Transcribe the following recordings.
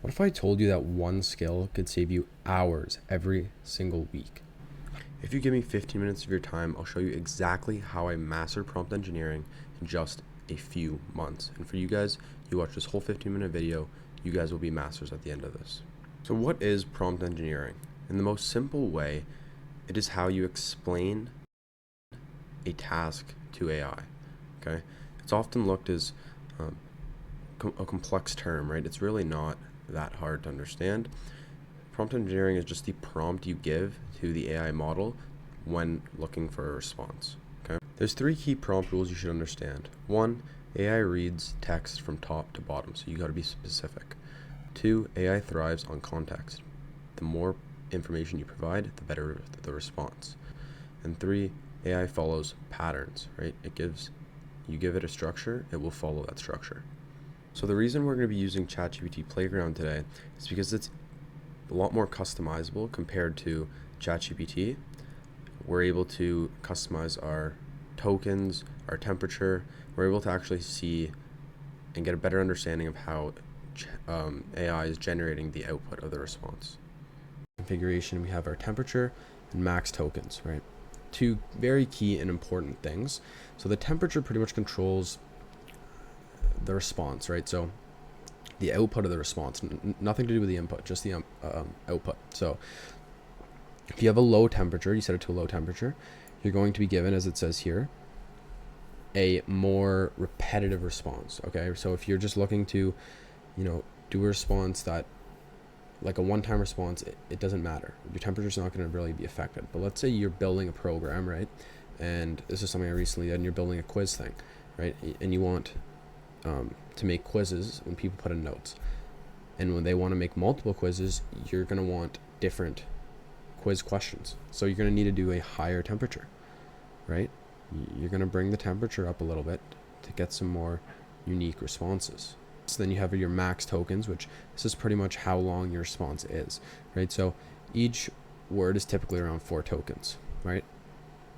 What if I told you that one skill could save you hours every single week? If you give me 15 minutes of your time, I'll show you exactly how I mastered prompt engineering in just a few months. And for you guys, you watch this whole 15-minute video, you guys will be masters at the end of this. So what is prompt engineering? In the most simple way, it is how you explain a task to AI, okay? It's often looked as a complex term, right? It's really not that hard to understand. Prompt engineering is just the prompt you give to the AI model when looking for a response, okay? There's 3 key prompt rules you should understand. 1, AI reads text from top to bottom, so you gotta be specific. 2, AI thrives on context. The more information you provide, the better the response. And 3, AI follows patterns, right? You give it a structure, it will follow that structure. So the reason we're going to be using ChatGPT Playground today is because it's a lot more customizable compared to ChatGPT. We're able to customize our tokens, our temperature. We're able to actually see and get a better understanding of how AI is generating the output of the response. Configuration, we have our temperature and max tokens, right? 2 very key and important things. So the temperature pretty much controls the response, right? So the output of the response, nothing to do with the input, just the output. So if you have a low temperature, you set it to a low temperature, you're going to be given, as it says here, a more repetitive response, okay? So if you're just looking to, do a response that, like a one-time response, it doesn't matter. Your temperature's not going to really be affected. But let's say you're building a program, right? And this is something I recently did, and you're building a quiz thing, right? And you want to make quizzes when people put in notes. And when they want to make multiple quizzes, you're going to want different quiz questions. So you're going to need to do a higher temperature, right? You're going to bring the temperature up a little bit to get some more unique responses. So then you have your max tokens, which this is pretty much how long your response is, right? So each word is typically around 4 tokens, right?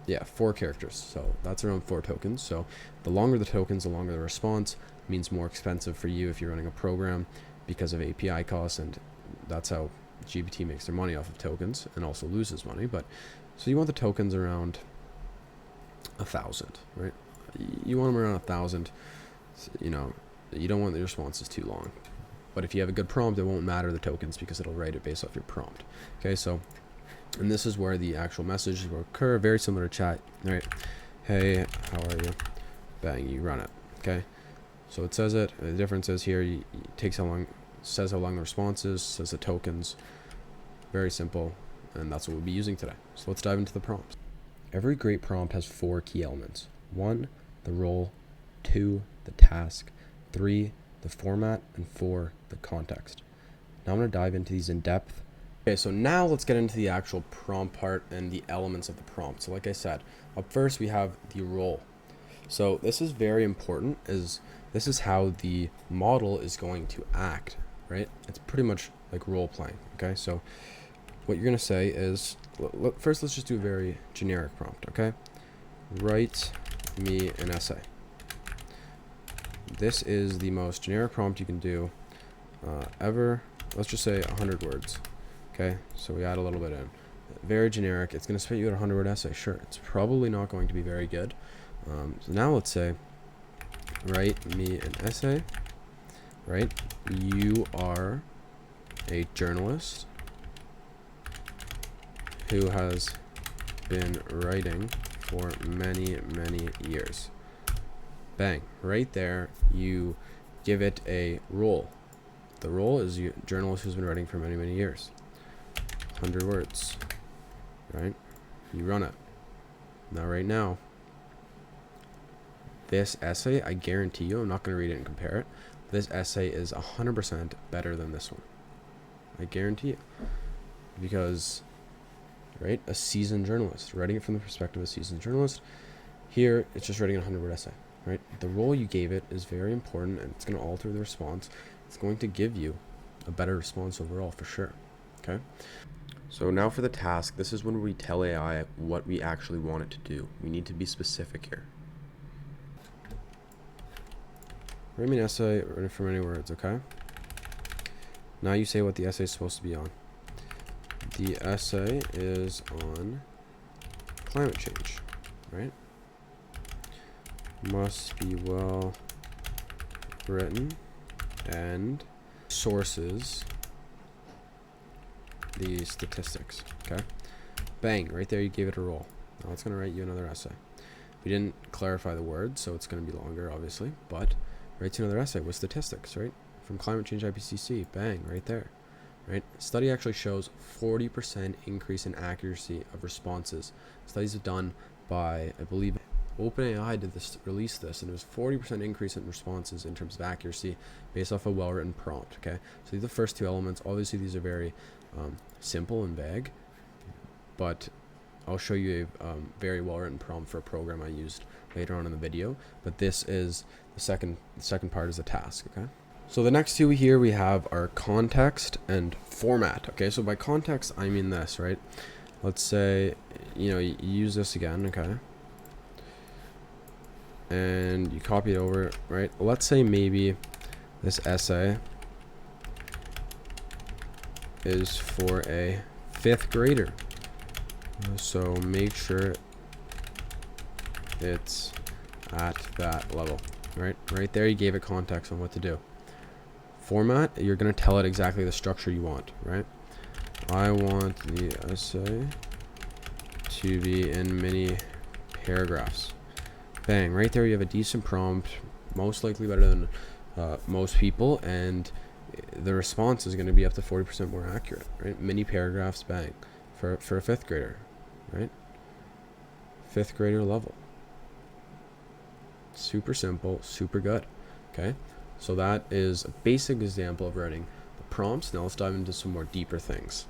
Yeah, 4 characters. So that's around 4 tokens. So the longer the tokens, the longer the response. Means more expensive for you if you're running a program because of API costs, and that's how GPT makes their money off of tokens and also loses money. But so you want the tokens around 1,000, right? You want them around 1,000. You don't want the responses too long. But if you have a good prompt, it won't matter the tokens because it'll write it based off your prompt. Okay, so, and this is where the actual message will occur, very similar to chat. All right, hey, how are you? Bang, you run it. Okay, so it says it. The difference is here, it takes how long, says how long the response is, says the tokens. Very simple, and that's what we'll be using today. So let's dive into the prompts. Every great prompt has 4 key elements. 1, the role. 2, the task. 3, the format, and 4, the context. Now I'm going to dive into these in depth. Okay, so now let's get into the actual prompt part and the elements of the prompt. So like I said, up first we have the role. So this is very important, as this is how the model is going to act, right? It's pretty much like role playing, okay? So what you're going to say is, first let's just do a very generic prompt, okay? Write me an essay. This is the most generic prompt you can do ever. Let's just say 100 words. Okay, so we add a little bit in. Very generic. It's going to spit you out a 100-word essay. Sure, it's probably not going to be very good. So now let's say, write me an essay. Right? You are a journalist who has been writing for many, many years. Bang, right there, you give it a role. The role is a journalist who's been writing for many, many years. 100 words, right? You run it. Now, right now, this essay, I guarantee you, I'm not going to read it and compare it. This essay is 100% better than this one. I guarantee you. Because, right, a seasoned journalist, writing it from the perspective of a seasoned journalist. Here, it's just writing a 100-word essay. Right? The role you gave it is very important, and it's going to alter the response. It's going to give you a better response overall for sure. Okay? So now for the task, this is when we tell AI what we actually want it to do. We need to be specific here. Write me an essay, write it for many words, okay? Now you say what the essay is supposed to be on. The essay is on climate change, right? Must be well written and sources the statistics. Okay, bang, right there you gave it a roll. Now it's going to write you another essay. We didn't clarify the word, so it's going to be longer, obviously, but writes you another essay with statistics, right? From climate change IPCC, bang, right there, right? Study actually shows 40% increase in accuracy of responses. Studies are done by, I believe, OpenAI did this, release this, and it was 40% increase in responses in terms of accuracy based off a well-written prompt. Okay, so these are the first two elements. Obviously, these are very simple and vague, but I'll show you a very well-written prompt for a program I used later on in the video. But this is the second part is the task. Okay, so the next two here we have are context and format. Okay, so by context I mean this, right? Let's say you use this again. Okay, and you copy it over, right? Let's say maybe this essay is for a 5th grader, so make sure it's at that level. Right there you gave it context on what to do. Format, you're going to tell it exactly the structure you want, right? I want the essay to be in many paragraphs. Bang, right there you have a decent prompt, most likely better than most people, and the response is going to be up to 40% more accurate, right? Many paragraphs, bang, for a 5th grader, right? 5th grader level. Super simple, super good. Okay, so that is a basic example of writing the prompts. Now let's dive into some more deeper things.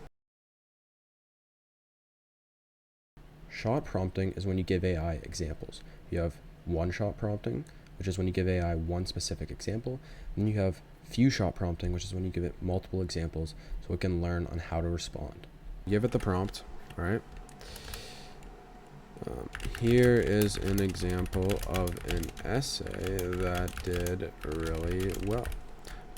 Shot prompting is when you give AI examples. You have one-shot prompting, which is when you give AI one specific example. And then you have few-shot prompting, which is when you give it multiple examples so it can learn on how to respond. You give it the prompt, all right? Here is an example of an essay that did really well.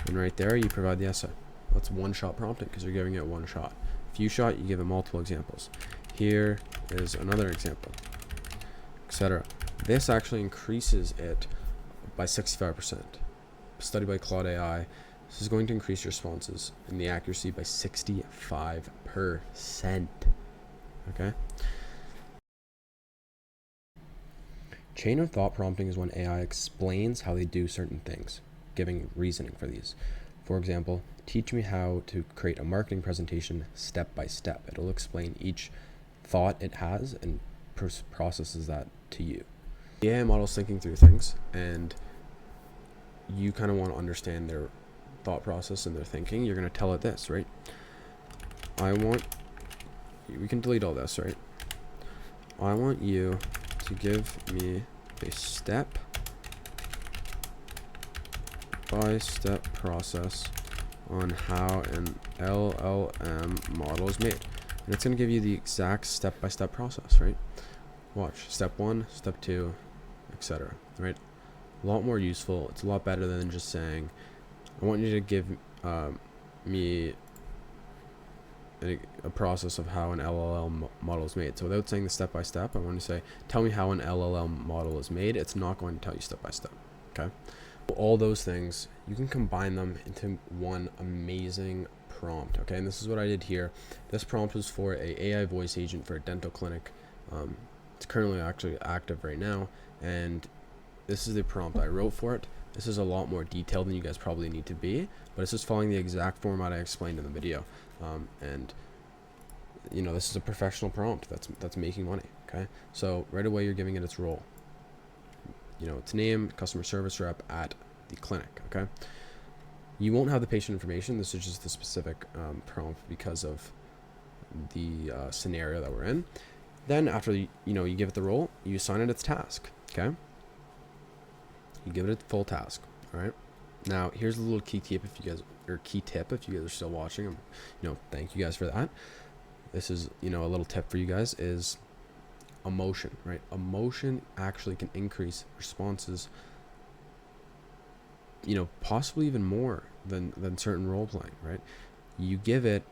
And right there, you provide the essay. That's one-shot prompting because you're giving it one shot. Few-shot, you give it multiple examples. Here is another example, etc. This actually increases it by 65%. A study by Claude AI. This is going to increase your responses and the accuracy by 65%. Okay? Chain of thought prompting is when AI explains how they do certain things, giving reasoning for these. For example, teach me how to create a marketing presentation step by step. It'll explain each thought it has and processes that to you. The AI model is thinking through things, and you kind of want to understand their thought process and their thinking. You're going to tell it this, right? We can delete all this, right? I want you to give me a step-by-step process on how an LLM model is made. And it's going to give you the exact step-by-step process, right? Watch. Step 1, step 2, etc. Right? A lot more useful. It's a lot better than just saying, I want you to give me a process of how an LLM model is made. So without saying the step-by-step, I want to say, tell me how an LLM model is made. It's not going to tell you step-by-step. Okay? All those things, you can combine them into one amazing prompt. Okay, and this is what I did here. This prompt was for a AI voice agent for a dental clinic. It's currently actually active right now, and this is the prompt I wrote for it. This is a lot more detailed than you guys probably need to be, but it's just following the exact format I explained in the video. And this is a professional prompt that's making money. Okay, so right away you're giving it its role. Its name, customer service rep at the clinic. Okay, you won't have the patient information. This is just the specific prompt because of the scenario that we're in. Then after you give it the role, you assign it its task. Okay, you give it a full task. All right. Now here's a little key tip if you guys are still watching. Thank you guys for that. This is a little tip for you guys is emotion, right? Emotion actually can increase responses, possibly even more than certain role playing, right? you give it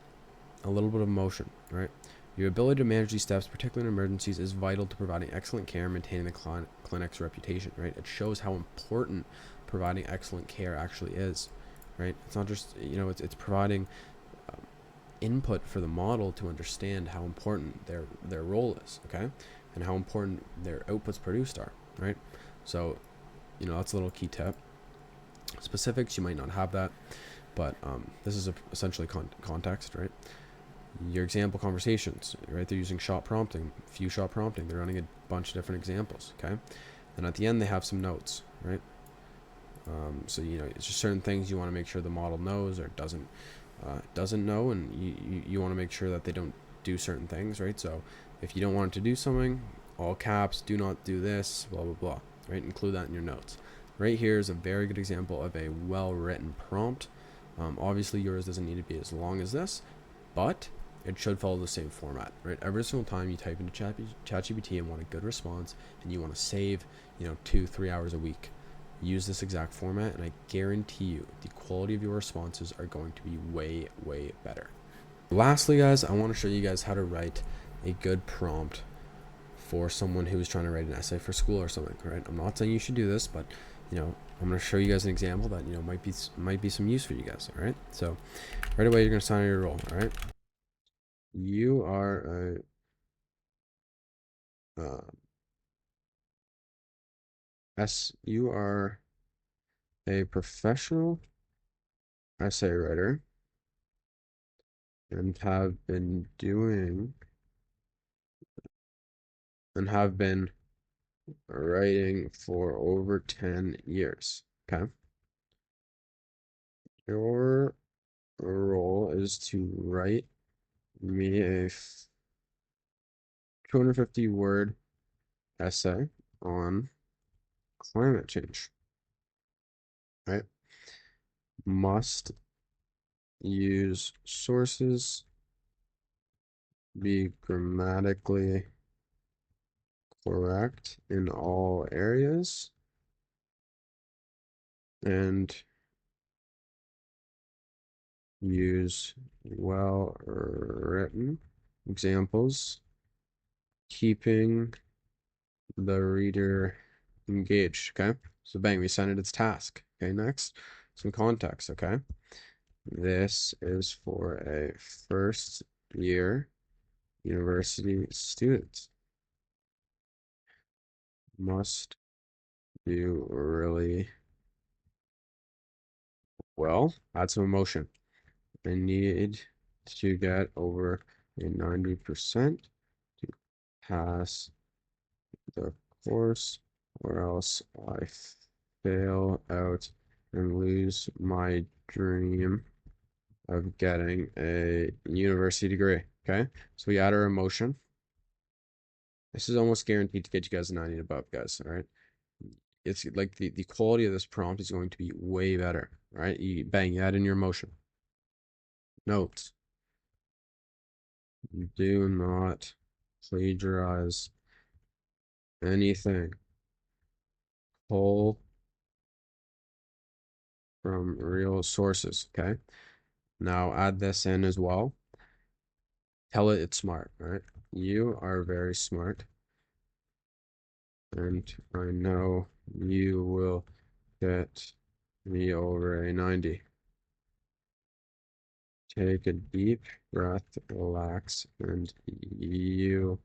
a little bit of motion, right? Your ability to manage these steps, particularly in emergencies, is vital to providing excellent care and maintaining the clinic's reputation, right? It shows how important providing excellent care actually is, right? It's not just, it's providing input for the model to understand how important their role is, okay? And how important their outputs produced are, right? So, that's a little key tip. Specifics, you might not have that, but this is essentially context, right? Your example conversations, right? They're using shot prompting, few shot prompting. They're running a bunch of different examples, okay? And at the end, they have some notes, right? So, it's just certain things you want to make sure the model knows or doesn't know, and you want to make sure that they don't do certain things, right? So if you don't want it to do something, all caps, do not do this, blah, blah, blah, right? Include that in your notes. Right here is a very good example of a well-written prompt. Obviously, yours doesn't need to be as long as this, but it should follow the same format, right? Every single time you type into ChatGPT and want a good response, and you want to save, 2-3 hours a week, use this exact format, and I guarantee you the quality of your responses are going to be way, way better. Lastly, guys, I want to show you guys how to write a good prompt for someone who is trying to write an essay for school or something, right? I'm not saying you should do this, but I'm going to show you guys an example that might be some use for you guys. All right, so right away you're going to sign your role. All right, you are you are a professional essay writer and have been writing for over 10 years. Okay, your role is to write me a 250 word essay on climate change, right? Must use sources, be grammatically correct in all areas, and use well written examples, keeping the reader engaged. Okay, so bang, we sent it its task. Okay, next, some context. Okay, this is for a first year university student. Must do really well. Add some emotion. I need to get over a 90% to pass the course, or else I fail out and lose my dream of getting a university degree. Okay, so we add our emotion. This is almost guaranteed to get you guys a 90 and above, guys. All right, it's like the quality of this prompt is going to be way better. All right, you add in your emotion. Notes: do not plagiarize anything. Pull from real sources. Okay, now add this in as well. Tell it it's smart. All right, you are very smart, and I know you will get me over a 90. Take a deep breath, relax, and you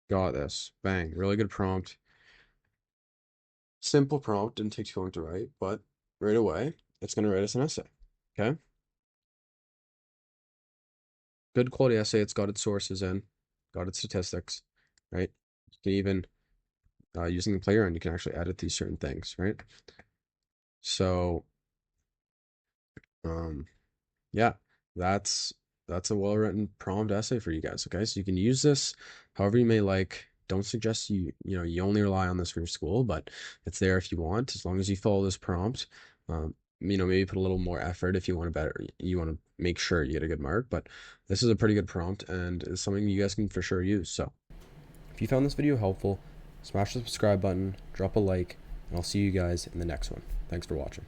got this. Bang. Really good prompt. Simple prompt. Didn't take too long to write, but right away, it's going to write us an essay. Okay? Good quality essay. It's got its sources in, got its statistics, right? You can even, using the playground, you can actually edit these certain things, right? So, yeah, that's a well-written prompt essay for you guys. Okay, so you can use this however you may like. Don't suggest you only rely on this for your school, but it's there if you want, as long as you follow this prompt. Maybe put a little more effort if you want to make sure you get a good mark, but this is a pretty good prompt and it's something you guys can for sure use. So if you found this video helpful, smash the subscribe button, drop a like, and I'll see you guys in the next one. Thanks for watching.